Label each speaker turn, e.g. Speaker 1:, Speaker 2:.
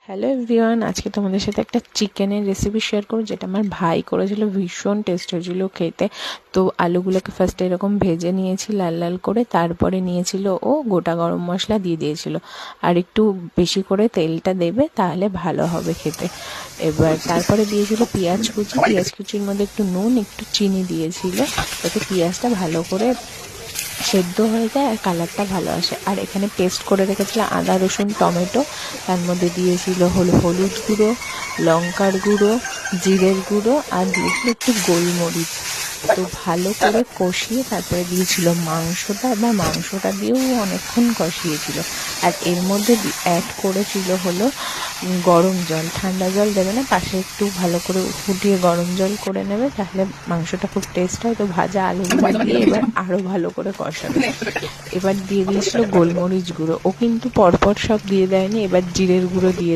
Speaker 1: Hello everyone, আজকে তোমাদের সাথে একটা চিকেনের রেসিপি শেয়ার করব, যেটা আমার ভাই করেছিল। ভীষণ টেস্ট হয়েছিল খেতে। তো আলুগুলোকে ফার্স্টে এরকম ভেজে নিয়েছি লাল লাল করে, তারপরে নিয়েছিল ও গোটা গরম মশলা দিয়ে দিয়েছিল। আর একটু বেশি করে তেলটা দেবে, তাহলে ভালো হবে খেতে। এবার তারপরে দিয়েছিল পেঁয়াজ কুচি। পেঁয়াজ কুচির মধ্যে একটু নুন, একটু চিনি দিয়েছিল, যাতে পেঁয়াজটা ভালো করে সেদ্ধ হয়ে যায় আর কালারটা ভালো আসে। আর এখানে পেস্ট করে রেখেছিল আদা রসুন টমেটো। তার মধ্যে দিয়েছিল হলুদ গুঁড়ো, লঙ্কার গুঁড়ো, জিরের গুঁড়ো, আর দিয়েছিল একটু গোলমরিচ। তো ভালো করে কষিয়ে তারপরে দিয়েছিল মাংসটা, বা মাংসটা দিয়েও অনেকক্ষণ কষিয়েছিল। আর এর মধ্যে অ্যাড করেছিল হলো গরম জল। ঠান্ডা জল দেবে না, পাশে একটু ভালো করে ফুটিয়ে গরম জল করে নেবে, তাহলে মাংসটা খুব টেস্ট হয়। তো ভাজা আলুগুলো দিয়ে এবার আরও ভালো করে কষাবে। এবার দিয়ে দিয়েছিল গোলমরিচ গুঁড়ো। ও কিন্তু পরপর সব দিয়ে দেয়নি, এবার জিরের গুঁড়ো দিয়ে